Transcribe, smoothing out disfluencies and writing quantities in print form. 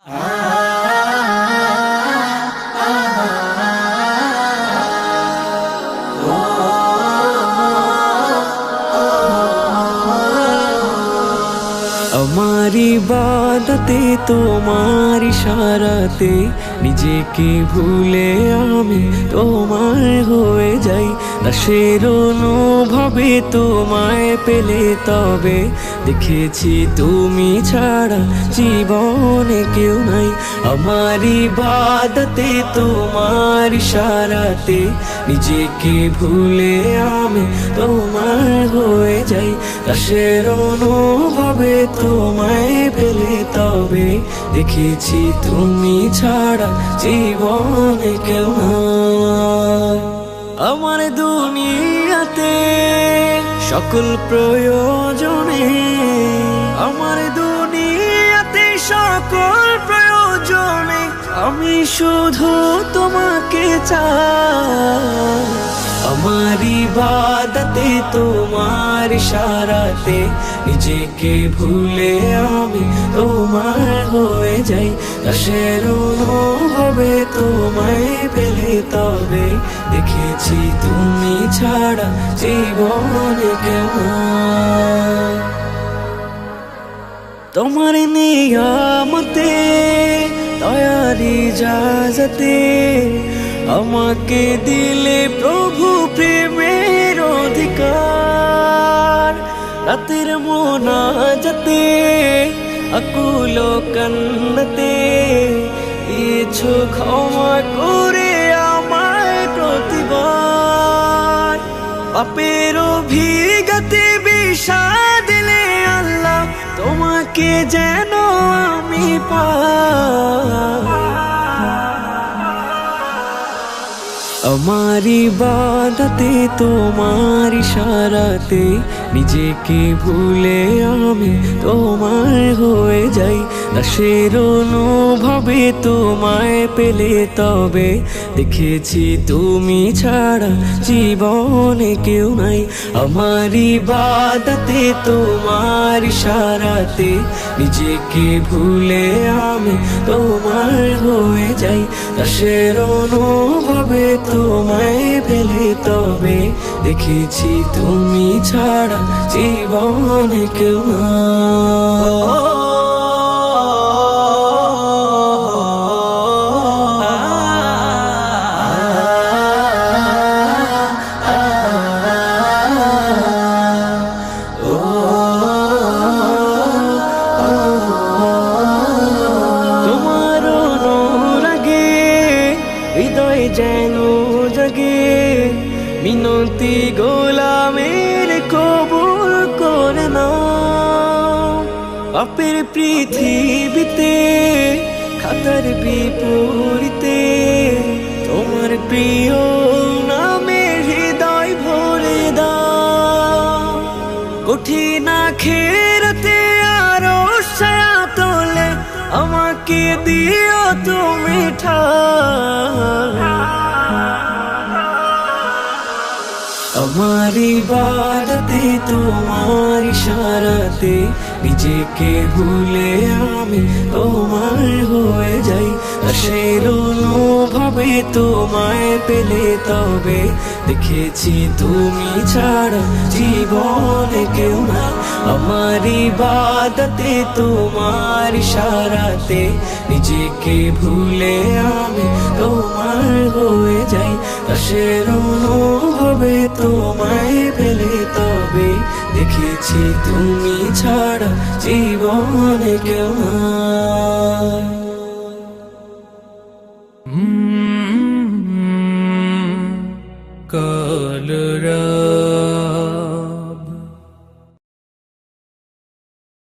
আমার ইবাদতে তোমার ইশারাতে নিজেকে ভুলে আমি তোমার হয়ে যাই। দাসের অনুভবে তোমায় পেলে তবে দেখেছি তুমি ছাড়া জীবনে কেউ নাই। আমার ইবাদতে তোমার ইশারাতে নিজেকে ভুলে আমি তোমার হয়ে যাই। দাসের অনুভবে তোমায় পেলে তবে দেখেছি তুমি ছাড়া জীবনে কেউ নাই। আমার দুনিয়াতে সকল প্রয়োজনে, আমার দুনিয়াতে সকল প্রয়োজনে আমি শুধু তোমাকে চাই। আমার ইবাদতে তোমার ইশারাতে নিজেকে ভুলে আমি তোমার হয়ে যাই। দাসের অনুভবে তোমায় পেলে তবে দেখেছি তুমি ছাড়া জীবনে কেউ নাই। তোমার নিয়ামতে দয়ার ইজাজতে আমাকে দিলে প্রভু প্রেমের অধিকার। রাতের মোনাজাতে আকুল কান্নাতে দিয়েছো ক্ষমা করে আমায় প্রতিবার। পাপের অভিজ্ঞতে বিষাদ দিলে আল্লাহ তোমাকে যেন আমি পাই। আমার ইবাদতে তোমার ইশারাতে নিজেকে ভুলে আমি তোমার হয়ে যাই। দাসের অনুভবে তোমায় পেলে তবে দেখেছি তুমি ছাড়া জীবনে কেউ নাই। আমার ইবাদতে তোমার ইশারাতে নিজেকে ভুলে আমি তোমার হয়ে যাই। দাসের অনুভবে তোমায় পেলে তবে দেখেছি তুমি ছাড়া জীবনে কেউ নাই। তোমার অনুরাগে হৃদয় যেন জাগে, মিনতি গোলামের কবুল করে নাও। পাপের পৃথিবীতে খাতার বিপরীতে তোমার প্রিয় নামে হৃদয় ভরে দাও। কঠিন আখিরাতে আরো ছায়া তোলে আমাকে দিও তুমি ঠাই। আমার ইবাদতে তোমার ইশারাতে নিজেকে ভুলে আমি তোমার হয়ে যাই। দাসের অনুভবে তোমায় পেলে তবে দেখেছি তুমি ছাড়া জীবনে কেউ নাই। আমার ইবাদতে তোমার ইশারাতে নিজেকে ভুলে আমি তোমার হয়ে যাই। দাসের অনুভবে তোমায় পেলে তবে দেখেছি তুমি ছাড়া জীবনে কেউ নাই। কাল